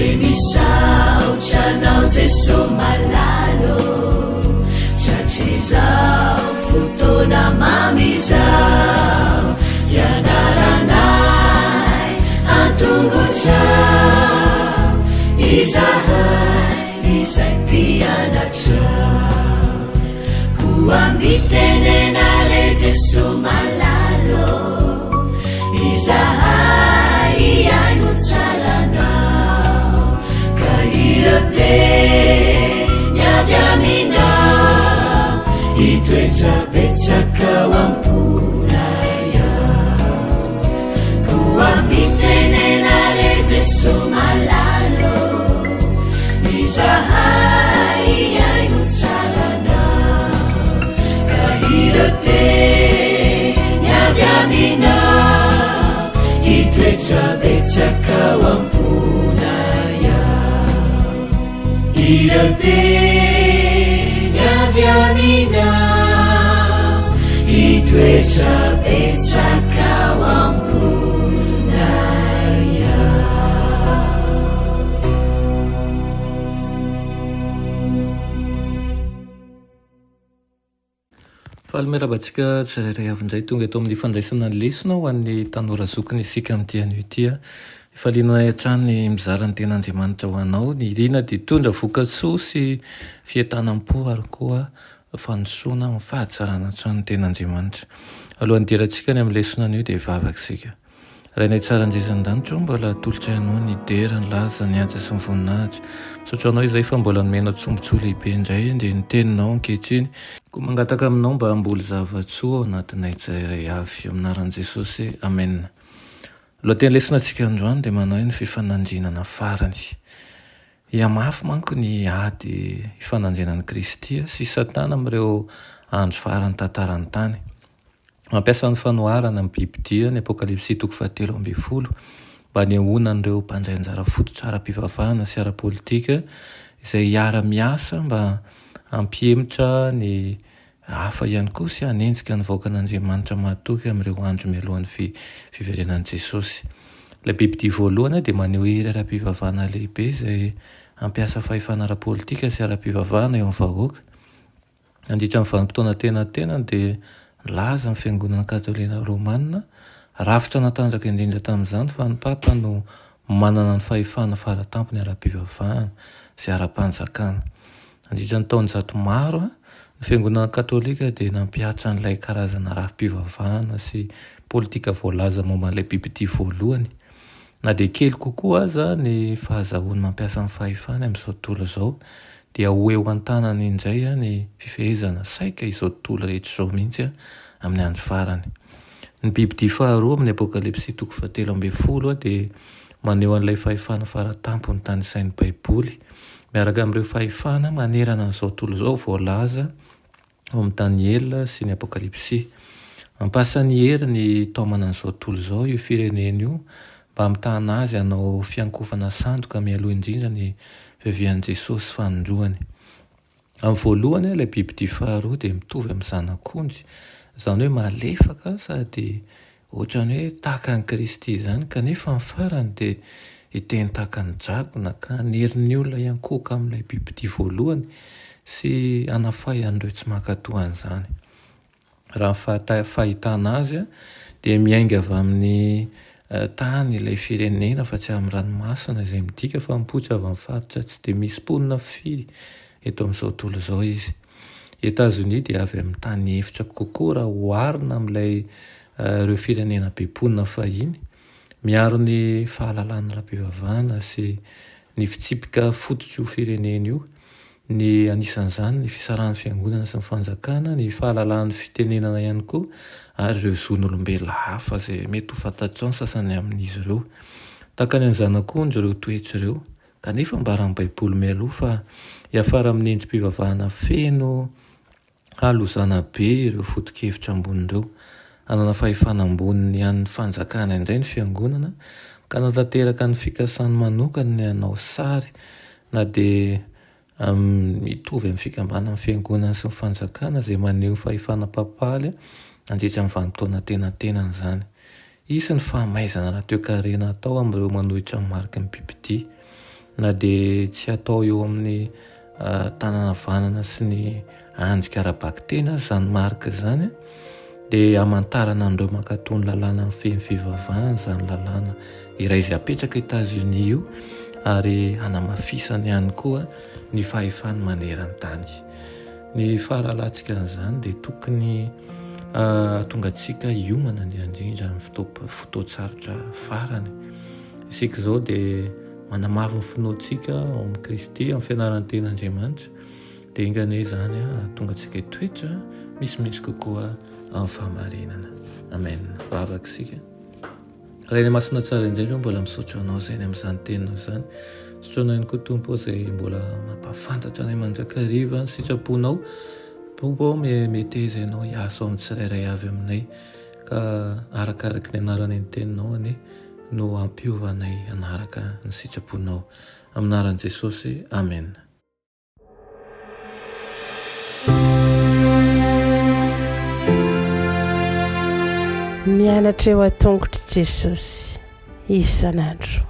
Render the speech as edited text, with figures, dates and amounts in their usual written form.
enisaotranao jeso malalo tratrizao fotona mamizao ianaranay antongotrao izahay izay mpianatrao koambitenenare jeso malalo izahay iaino tsaranao ka irote niavy aminao itoetrabetsakao amponaya koambitenenare jeso malalo izahay iaino tsaranao ka irote niavy aminao itoetrabetsakao amponaya irote niavy aminao itoetrabetsakao amponaya. fahalimerabantsika tsirairay avindray tonga eto amin'ny fandraisana ny lesona ho an'ny tanora zokiny isika amin'ity anio tia efa linonay hatrany mizarany ten'andriamanitra ho anao ny rina dia tondra vokatsoa sy fientanam-po ary koa fanosoana amin'ny fahatsarana hatrany ten'andriamanitra. Alohan'ny derantsika ny amin'ny lesona anio dia vavakisika rainay tsara anjesan-danitra mbola tolotra ianao ny dera ny laza ny anja sy ny voninahitra misaotra anao izay fa mbola nomena tsombotsoa lehibe indray dia ny teninao ankehitriny koa mangataka aminao mba hamboly zavatsoa ao anatinay tsirairay avy aminaran'i Jesosy amen. Lohateny lesonantsika androany dia manao ny fifanandrinana farany. Iamafy manko ny ady hifanandrinan'i Kristy sy Satana amin'ireo andro farany tantarany tany. Mampiasa ny fanoharana amin'ny Biblia ny Apokalipsy 7:20 mba nehoana an'ireo mpandray anjara fototra ara-pivavahana sy ara-politika izay hiara-miasa mba hampiemotra ny hafa ihany koa sy hanenjika ny vahoakan'Andriamanitra mahatoky amin'ireo andro mialohan'ny fiverenan'i Jesosy. Ilay Biblia voalohany dia maneho hery ara-pivavahana lehibe izay hampiasa fahefana ara-politika sy ara-pivavahana eo amin'ny vahoaka. Nandritra amin'ny vanim-potoana tena dia laza ny fiangonana katolika romanina rafitra natanjaka indrindra tamin'izany fa ny papa no manana ny fahefana faratampony ara-pivavahana sy ara-panjakana. Nandritra ny taon-jato maro ny fiangonana katolika dia nampiatra n'ilay karazana rafi-pivavahana sy politika voalaza momban'ilay Biblia voalohany. Na dia kely kokoa aza ny fahazahoany mampiasa ny fahefana amin'izao tontolo izao dia ho eo an-tanany indray ny fifehezana saika izao tontolo rehetra izao mihitsy amin'ny andro farany. Ny Biblia faharoa amin'ny Apokalipsy 7:20 dia maneho an'ilay fahefana faratampony tany isain'ny Baiboly miaraka amin'ireo fahefana manerana an'izao tontolo izao voalaza ao amin'ny Daniela sy ny Apokalipsy. Mampasa ny hery ny taomana an'izao tontolo izao io firenena io mba hamitana azy hanao fiankofana sandoka mialoha indrindra ny fiavian'i Jesosy fanondroany. Amin'ny voalohany ilay Biblia faharoa dia mitovy amin'ny zanak'ondry, izany hoe malefaka sady ohatrany hoe tahaka an'i Kristy izany kanefa ny farany dia hiteny tahaka ny dragona ka nerin'ny olona iankoka amin'ilay Biblia voalohany sy hanafay an'ireo tsy mankatoa an'izany. Raha ny fahitana azy dia miainga avy amin'ny tany ilay firenena fa tsy amin'ny ranomasina izay midika fa mipoitra avy amin'ny faritra tsy dia misy mponina firy eto amin'izao tontolo izao izy. Etazonia dia avy amin'ny tany efitra kokoa raha oharina amin'ilay ireo firenena be mponina fahiny, miaro ny fahalalana ara-pivavahana sy ny fitsipika fototra io firenena io, ny anisan'izany ny fisaran'ny fiangonana sy ny fanjakana, ny fahalalan'ny fitenenana ihany koa ary ireo zon'olombelona hafa izay mety ho fantatrao ny sasany amin'izy ireo. Tahaka ny zanak'ondry ireo toetra ireo kanefa mbaran'ny Baiboly mialoha fa hiafara amin'ny endrim-pivavahana feno halozana be ireo foto-kevitra ambonin'ireo. Hanana fahefana amboniny an'ny fanjakana indray ny fiangonana ka natateraka ny fikasany manokana ny hanao sary na dia mitovy amin'ny fikambanana amin'ny fiangonana sy ny fanjakana izay maneho fahefana papaly nandritra amin'ny vanim-potoana tenantenany izany. Isy ny fahamaizana raha toe-karena atao amin'ireo manohitra ny mariky ny Biblia. na dia tsy atao eo amin'ny tanàna vanana sy ny anjika ara-baktena zany marika zany dia hamantarana andreo mankatony lalàna amin'ny feny fivavahana zany lalàna iray izay apetraka États-Unis io ary hanamafisany ihany koa ny fahefany maneran-tany. Ny faharalantsika an'izany dia tokony tonga antsika hiomana indrindra amin'ny fotoatsarotra farany. Isika izao dia manamafy ny finoantsika ao amin'ny Kristy amin'ny fianarany ten'Andriamanitra dia ingane zany tonga antsika hitoetra misimisy kokoa amin'ny fahamarinana. Amen. Vavaka isika. Raha ny masina tsara indrindra mbola misaotra anao izay amin'izany teninao izany. Sotroana ihany koa Tompo izay mbola mampafantatra anay mandrakariva ny sitraponao. Tompo mety ianao hiasa ao amin'ny tsirairay avy aminay ka arakaraka ny anarany ny teninao anie no ampiovanay anaraka ny sitraponao. Amin'ny anaran'i Jesosy. Amen. Mianatra eo an-tongotry Jesosy isan'andro.